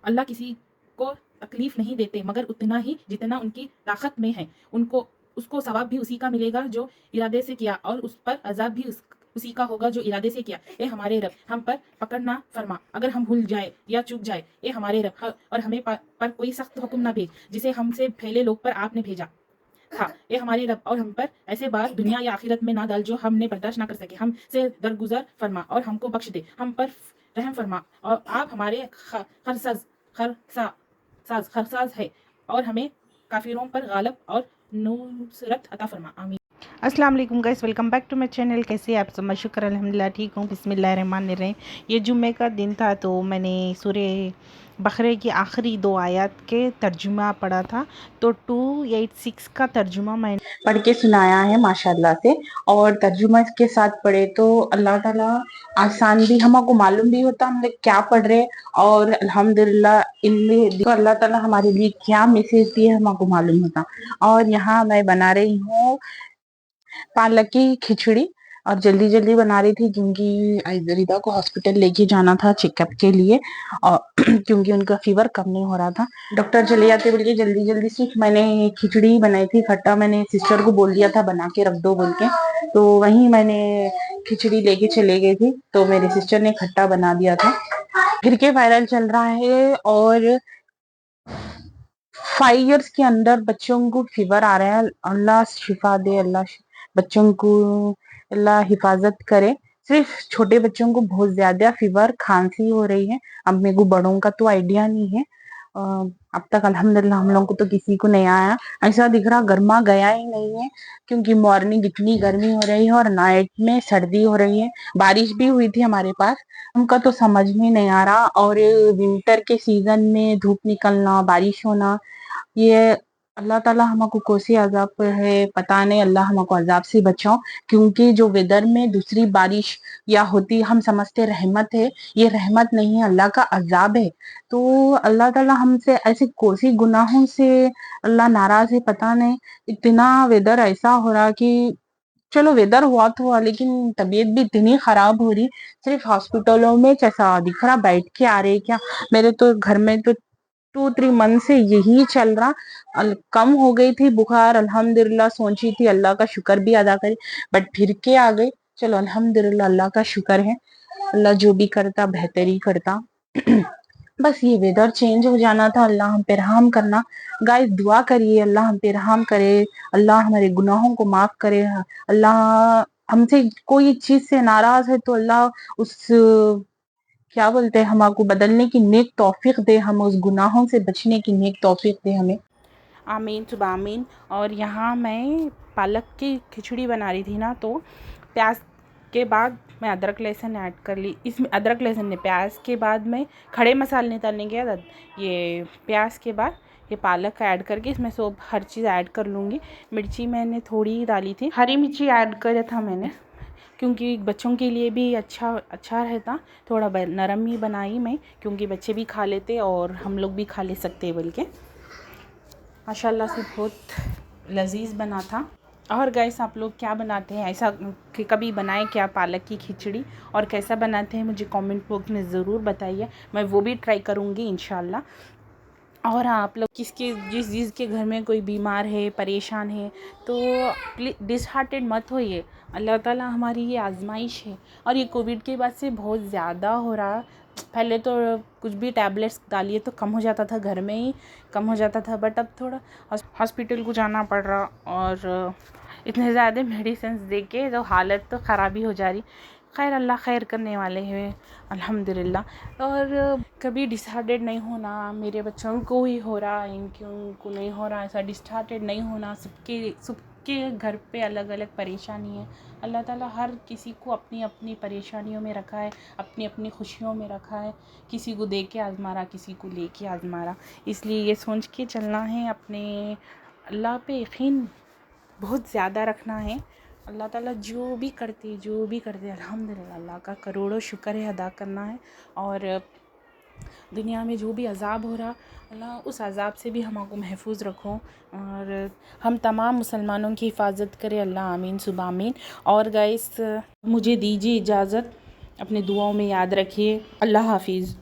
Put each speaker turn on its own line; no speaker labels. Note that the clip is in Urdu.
اللہ کسی کو تکلیف نہیں دیتے مگر اتنا ہی جتنا ان کی طاقت میں ہے، اس کو ثواب بھی اسی کا ملے گا جو ارادے سے کیا، اور اس پر عذاب بھی اسی کا ہوگا جو ارادے سے کیا۔ اے ہمارے رب، ہم پر پکڑ نہ فرما اگر ہم بھول جائے یا چوک جائے۔ اے ہمارے رب، اور ہمیں پر کوئی سخت حکم نہ بھیج جسے ہم سے پہلے لوگ پر آپ نے بھیجا تھا۔ اے ہمارے رب، اور ہم پر ایسے بات دنیا یا آخرت میں نہ ڈال جو ہم نے برداشت نہ کر سکے، ہم سے درگزر فرما اور ہم کو بخش دے، ہم پر رحم فرما، اور آپ ہمارے خرساز ہے، اور ہمیں کافروں پر غالب اور نصرت عطا فرما، آمین۔
السلام علیکم guys, welcome back to my channel. کیسے آپ سب؟ شکر الحمدللہ ٹھیک ہوں۔ بسم اللہ الرحمن الرحیم۔ یہ جمعے کا دن تھا تو میں نے سورہ بقرہ کی آخری 2 آیات کے ترجمہ پڑھا تھا، تو 286 کا ترجمہ میں نے
پڑھ کے سنایا ہے ماشاءاللہ سے، اور ترجمہ اس کے ساتھ پڑھے تو اللہ تعالیٰ آسان بھی ہم کو معلوم بھی ہوتا ہم نے کیا پڑھ رہے، اور الحمدللہ اللہ تعالیٰ ہمارے لیے کیا میسج دیے ہم کو معلوم ہوتا۔ اور یہاں میں بنا رہی ہوں پالک کی کھچڑی، اور جلدی جلدی بنا رہی تھی کیونکہ ریدا کو ہاسپٹل لے کے جانا تھا چیک اپ کے لیے، اور کیونکہ ان کا فیور کم نہیں ہو رہا تھا، ڈاکٹر چلے جاتے بول کے جلدی جلدی صرف میں نے کھچڑی بنائی تھی۔ کھٹا میں نے سسٹر کو بول دیا تھا بنا کے رکھ دو بول کے، تو وہیں میں نے کھچڑی لے کے چلے گئی تھی، تو میرے سسٹر نے کھٹا بنا دیا تھا۔ پھر کے وائرل چل رہا ہے، اور 5 ایئرس کے اندر بچوں کو فیور آ رہا ہے، اللہ شفا دے، اللہ بچوں کو اللہ حفاظت کرے۔ صرف چھوٹے بچوں کو بہت زیادہ فیور کھانسی ہو رہی ہے، اب میرے کو بڑوں کا تو آئیڈیا نہیں ہے، اب تک الحمدللہ ہم لوگوں کو تو کسی کو نہیں آیا، ایسا دکھ رہا گرما گیا ہی نہیں ہے، کیونکہ مارننگ اتنی گرمی ہو رہی ہے اور نائٹ میں سردی ہو رہی ہے، بارش بھی ہوئی تھی ہمارے پاس، ان کا تو سمجھ میں نہیں آ رہا۔ اور ونٹر کے سیزن میں دھوپ نکلنا، بارش ہونا، یہ اللہ تعالیٰ ہم کو کوسی عذاب ہے پتہ نہیں، اللہ ہم کو عذاب سے بچاؤ، کیونکہ جو ویدر میں دوسری بارش یا ہوتی ہم سمجھتے رحمت ہے، یہ رحمت نہیں ہے، اللہ کا عذاب ہے۔ تو اللہ تعالیٰ ہم سے ایسے کوسی گناہوں سے اللہ ناراض ہے پتہ نہیں، اتنا ویدر ایسا ہو رہا کہ چلو ویدر ہوا تو ہوا، لیکن طبیعت بھی اتنی خراب ہو رہی، صرف ہاسپٹلوں میں جیسا دکھ رہا بیٹھ کے آ رہے کیا، میرے تو گھر میں تو 2-3 منتھ سے یہی چل رہا، کم ہو گئی تھی بخار، الحمدللہ سوچی تھی اللہ کا شکر بھی ادا کرے، بٹ پھر کے آ گئی، چلو الحمدللہ اللہ کا شکر ہے، اللہ جو بھی کرتا بہتر ہی کرتا۔ بس یہ ویدر چینج ہو جانا تھا، اللہ ہم پہ رحم کرنا، گائز دعا کریے اللہ ہم پہ رحم کرے، اللہ ہمارے گناہوں کو معاف کرے، اللہ ہم سے کوئی چیز سے ناراض ہے تو اللہ اس کیا بولتے ہیں ہم کو بدلنے کی نیک توفیق دے، ہم اس گناہوں سے بچنے کی نیک توفیق دے ہمیں،
آمین صبح آمین۔ اور یہاں میں پالک کی کھچڑی بنا رہی تھی نا، تو پیاز کے بعد میں ادرک لہسن ایڈ کر لی، اس میں ادرک لہسن نے پیاز کے بعد میں کھڑے مسالے نہیں ڈالنے کے بعد یہ پیاز کے بعد یہ پالک ایڈ کر کے اس میں سب ہر چیز ایڈ کر لوں گی۔ مرچی میں نے تھوڑی ڈالی تھی، ہری مرچی ایڈ کرا تھا میں نے، کیونکہ بچوں کے لیے بھی اچھا رہتا، تھوڑا نرم ہی بنائی میں، کیونکہ بچے بھی کھا لیتے اور ہم لوگ بھی کھا لے سکتے بول کے، ماشاءاللہ سے بہت لذیذ بنا تھا۔ اور گائس آپ لوگ کیا بناتے ہیں، ایسا کہ کبھی بنائیں کیا پالک کی کھچڑی، اور کیسا بناتے ہیں مجھے کامنٹ باکس میں ضرور بتائیے، میں وہ بھی ٹرائی کروں گی انشاءاللہ۔ اور آپ لوگ جس چیز کے گھر میں کوئی بیمار ہے، پریشان ہے، تو ڈس ہارٹیڈ مت ہوئیے، اللہ تعالیٰ ہماری یہ آزمائش ہے، اور یہ کووڈ کے بعد سے بہت زیادہ ہو رہا، پہلے تو کچھ بھی ٹیبلیٹس ڈالیے تو کم ہو جاتا تھا، گھر میں ہی کم ہو جاتا تھا، بٹ اب تھوڑا ہاسپٹل کو جانا پڑ رہا، اور اتنے زیادہ میڈیسنز دے کے تو حالت تو خراب ہی ہو جا رہی، خیر اللہ خیر کرنے والے ہیں الحمدللہ۔ اور کبھی ڈسہارٹیڈ نہیں ہونا، میرے بچوں کو ہی ہو رہا، ان کو نہیں ہو رہا، ایسا ڈسہارٹیڈ نہیں ہونا، سب کے گھر پہ الگ الگ پریشانی ہے، اللہ تعالیٰ ہر کسی کو اپنی اپنی پریشانیوں میں رکھا ہے، اپنی اپنی خوشیوں میں رکھا ہے، کسی کو دے کے آزما رہا، کسی کو لے کے آزما رہا، اس لیے یہ سوچ کے چلنا ہے، اپنے اللہ پہ یقین بہت زیادہ رکھنا ہے، اللہ تعالیٰ جو بھی کرتے الحمدللہ اللہ کا کروڑوں شکر ہے ادا کرنا ہے، اور دنیا میں جو بھی عذاب ہو رہا اللہ اس عذاب سے بھی ہم کو محفوظ رکھو، اور ہم تمام مسلمانوں کی حفاظت کرے، اللہ آمین صبح آمین۔ اور گائس مجھے دیجیے اجازت، اپنے دعاؤں میں یاد رکھیے، اللہ حافظ۔